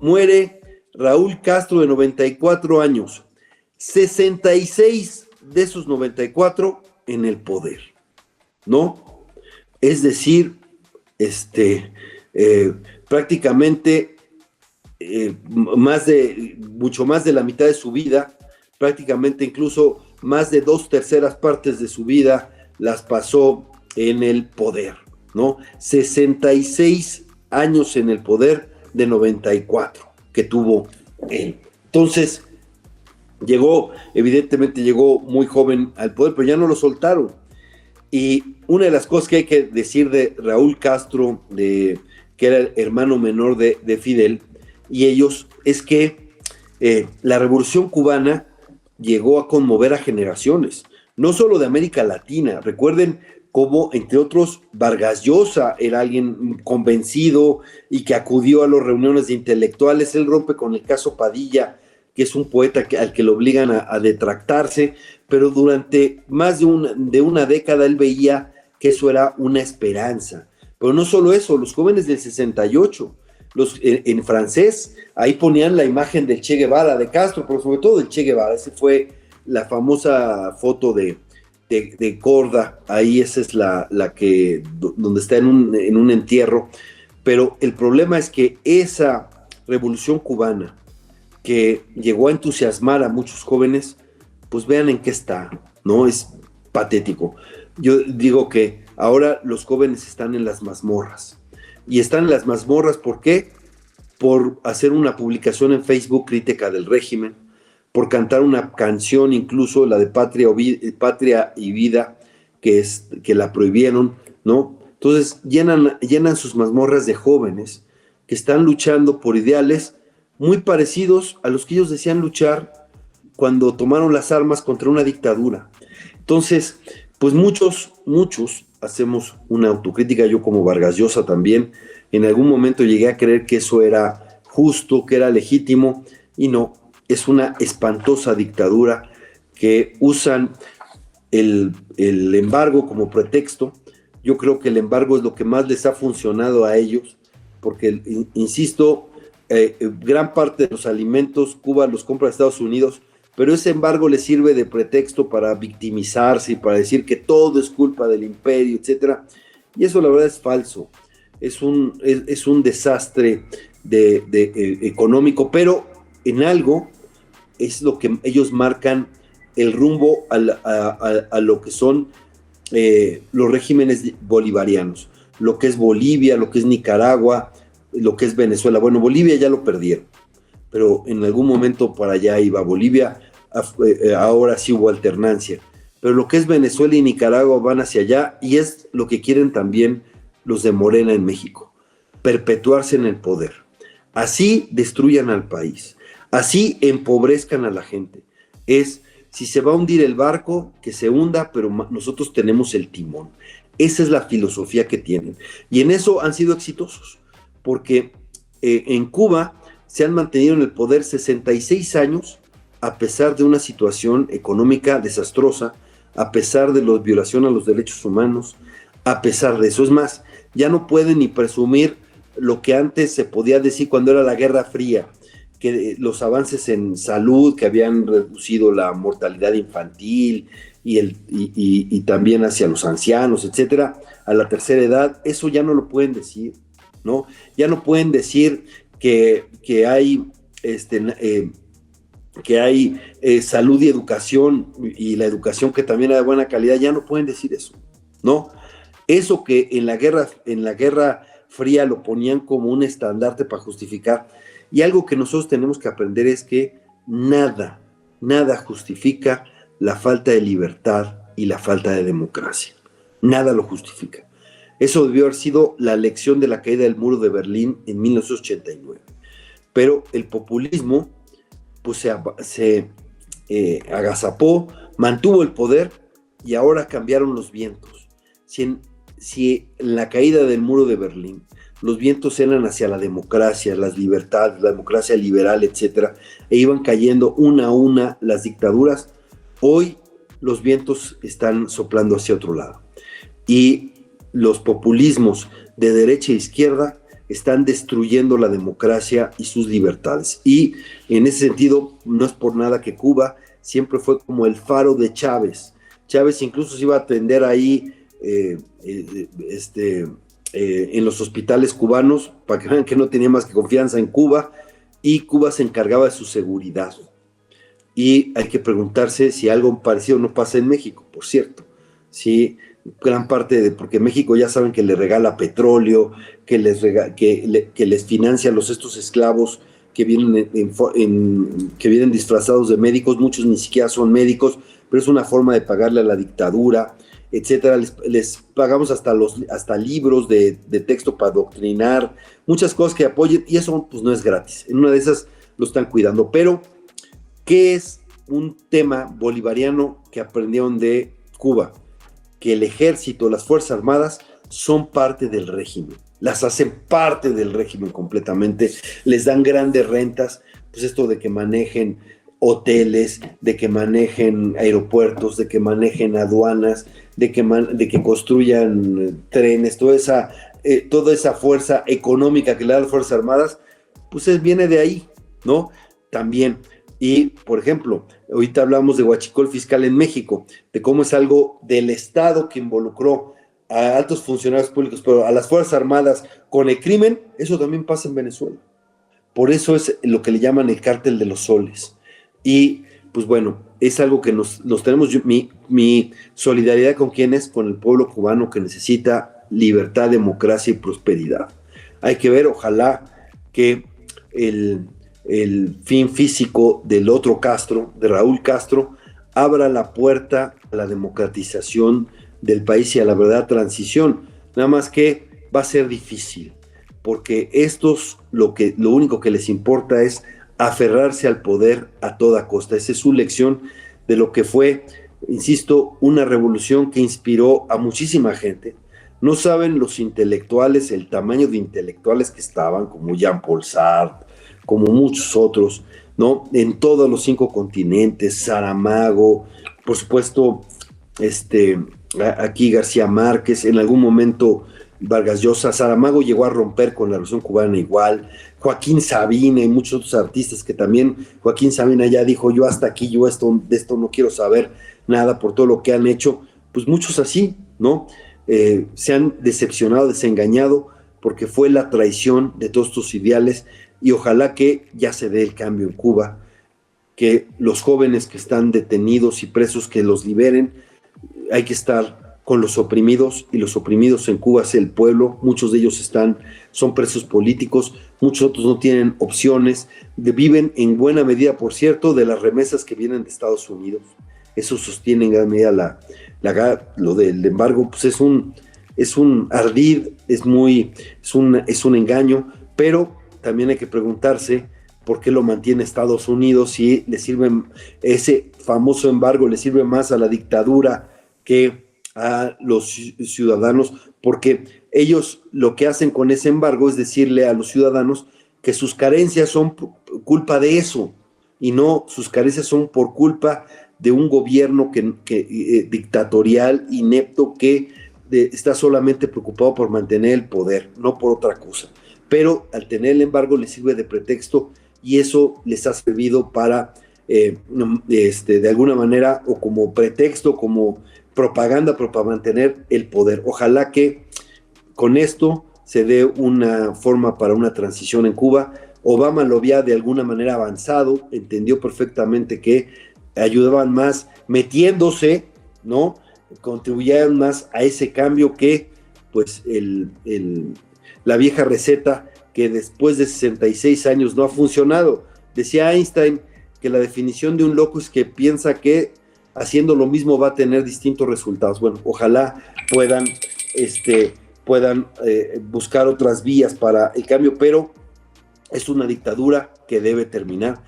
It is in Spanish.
Muere Raúl Castro de 94 años, 66 de esos 94 en el poder, ¿no? Es decir, prácticamente mucho más de la mitad de su vida, prácticamente incluso más de 2/3 partes de su vida las pasó en el poder, ¿no? 66 años en el poder de 94 que tuvo él. Entonces, evidentemente llegó muy joven al poder, pero ya no lo soltaron. Y una de las cosas que hay que decir de Raúl Castro, que era el hermano menor de Fidel, y ellos, es que la Revolución Cubana llegó a conmover a generaciones, no solo de América Latina. Recuerden cómo, entre otros, Vargas Llosa era alguien convencido y que acudió a las reuniones de intelectuales. Él rompe con el caso Padilla, que es un poeta al que lo obligan a detractarse, pero durante más de una década él veía que eso era una esperanza. Pero no solo eso, los jóvenes del 68, en francés, ahí ponían la imagen del Che Guevara, de Castro, pero sobre todo del Che Guevara. Esa fue la famosa foto de Corda, ahí esa es la que, donde está en un entierro. Pero el problema es que esa revolución cubana, que llegó a entusiasmar a muchos jóvenes, pues vean en qué está, ¿no? Es patético. Yo digo que ahora los jóvenes están en las mazmorras. Y están en las mazmorras, ¿por qué? Por hacer una publicación en Facebook crítica del régimen, por cantar una canción, incluso la de Patria y Vida, que la prohibieron, ¿no? Entonces llenan sus mazmorras de jóvenes que están luchando por ideales muy parecidos a los que ellos decían luchar cuando tomaron las armas contra una dictadura. Entonces, pues muchos hacemos una autocrítica, yo como Vargas Llosa también, en algún momento llegué a creer que eso era justo, que era legítimo, y no, es una espantosa dictadura que usan el embargo como pretexto. Yo creo que el embargo es lo que más les ha funcionado a ellos, porque, insisto, gran parte de los alimentos Cuba los compra a Estados Unidos, pero ese embargo les sirve de pretexto para victimizarse y para decir que todo es culpa del imperio, etcétera. Y eso la verdad es falso. Es un desastre económico, pero en algo es lo que ellos marcan el rumbo a lo que son los regímenes bolivarianos, lo que es Bolivia, lo que es Nicaragua, lo que es Venezuela. Bueno, Bolivia ya lo perdieron, pero en algún momento para allá iba Bolivia, ahora sí hubo alternancia, pero lo que es Venezuela y Nicaragua van hacia allá, y es lo que quieren también los de Morena en México, perpetuarse en el poder. Así destruyan al país, así empobrezcan a la gente. Si se va a hundir el barco, que se hunda, pero nosotros tenemos el timón. Esa es la filosofía que tienen, y en eso han sido exitosos, porque en Cuba se han mantenido en el poder 66 años, a pesar de una situación económica desastrosa, a pesar de la violación a los derechos humanos, a pesar de eso. Es más, ya no pueden ni presumir lo que antes se podía decir cuando era la Guerra Fría, que los avances en salud, que habían reducido la mortalidad infantil y también hacia los ancianos, etcétera, a la tercera edad. Eso ya no lo pueden decir, ¿no? Ya no pueden decir que hay salud y educación, y la educación que también es de buena calidad. Ya no pueden decir eso, ¿no? Eso que en la Guerra Fría lo ponían como un estandarte para justificar. Y algo que nosotros tenemos que aprender es que nada justifica la falta de libertad y la falta de democracia. Nada lo justifica. Eso debió haber sido la lección de la caída del muro de Berlín en 1989. Pero el populismo pues se agazapó, mantuvo el poder, y ahora cambiaron los vientos. Si en la caída del muro de Berlín los vientos eran hacia la democracia, las libertades, la democracia liberal, etcétera, e iban cayendo una a una las dictaduras, hoy los vientos están soplando hacia otro lado. Y los populismos de derecha e izquierda están destruyendo la democracia y sus libertades. Y en ese sentido, no es por nada que Cuba siempre fue como el faro de Chávez. Chávez incluso se iba a atender ahí en los hospitales cubanos, para que vean que no tenía más que confianza en Cuba, y Cuba se encargaba de su seguridad. Y hay que preguntarse si algo parecido no pasa en México, por cierto. Sí, gran parte de, porque México ya saben que le regala petróleo, que les financia a estos esclavos que vienen, que vienen disfrazados de médicos, muchos ni siquiera son médicos, pero es una forma de pagarle a la dictadura, etcétera. Les pagamos hasta libros de texto para adoctrinar, muchas cosas que apoyen, y eso pues no es gratis. En una de esas lo están cuidando. Pero, ¿qué es un tema bolivariano que aprendieron de Cuba? Que el ejército, las Fuerzas Armadas son parte del régimen, las hacen parte del régimen completamente, les dan grandes rentas, pues esto de que manejen hoteles, de que manejen aeropuertos, de que manejen aduanas, de que construyan trenes, toda esa fuerza económica que le dan las Fuerzas Armadas, pues viene de ahí, ¿no? También. Y, por ejemplo, ahorita hablamos de huachicol fiscal en México, de cómo es algo del Estado que involucró a altos funcionarios públicos, pero a las Fuerzas Armadas con el crimen, eso también pasa en Venezuela. Por eso es lo que le llaman el cártel de los soles. Y, pues bueno, es algo que nos tenemos, mi solidaridad con quién es, con el pueblo cubano que necesita libertad, democracia y prosperidad. Hay que ver, ojalá que el fin físico del otro Castro, de Raúl Castro, abra la puerta a la democratización del país y a la verdadera transición. Nada más que va a ser difícil, porque estos lo único que les importa es aferrarse al poder a toda costa. Esa es su lección de lo que fue, insisto, una revolución que inspiró a muchísima gente. No saben los intelectuales, el tamaño de intelectuales que estaban, como Jean-Paul Sartre, como muchos otros, ¿no? En todos los 5 continentes, Saramago, por supuesto, aquí García Márquez, en algún momento Vargas Llosa. Saramago llegó a romper con la Revolución Cubana igual, Joaquín Sabina y muchos otros artistas que también, Joaquín Sabina ya dijo, yo hasta aquí, de esto no quiero saber nada por todo lo que han hecho, pues muchos así, ¿no? Se han decepcionado, desengañado, porque fue la traición de todos estos ideales. Y ojalá que ya se dé el cambio en Cuba, que los jóvenes que están detenidos y presos, que los liberen. Hay que estar con los oprimidos, y los oprimidos en Cuba es el pueblo. Muchos de ellos son presos políticos, muchos otros no tienen opciones, viven en buena medida, por cierto, de las remesas que vienen de Estados Unidos. Eso sostiene en gran medida lo del embargo, pues es un ardid, es un engaño, pero también hay que preguntarse por qué lo mantiene Estados Unidos, si ese famoso embargo le sirve más a la dictadura que a los ciudadanos, porque ellos lo que hacen con ese embargo es decirle a los ciudadanos que sus carencias son culpa de eso, y no, sus carencias son por culpa de un gobierno dictatorial, inepto, que está solamente preocupado por mantener el poder, no por otra cosa. Pero al tener el embargo les sirve de pretexto, y eso les ha servido para, de alguna manera, o como pretexto, como propaganda, para mantener el poder. Ojalá que con esto se dé una forma para una transición en Cuba. Obama lo había de alguna manera avanzado, entendió perfectamente que ayudaban más metiéndose, ¿no? Contribuían más a ese cambio que, pues, la vieja receta que después de 66 años no ha funcionado. Decía Einstein que la definición de un loco es que piensa que haciendo lo mismo va a tener distintos resultados. Bueno, ojalá puedan buscar otras vías para el cambio, pero es una dictadura que debe terminar.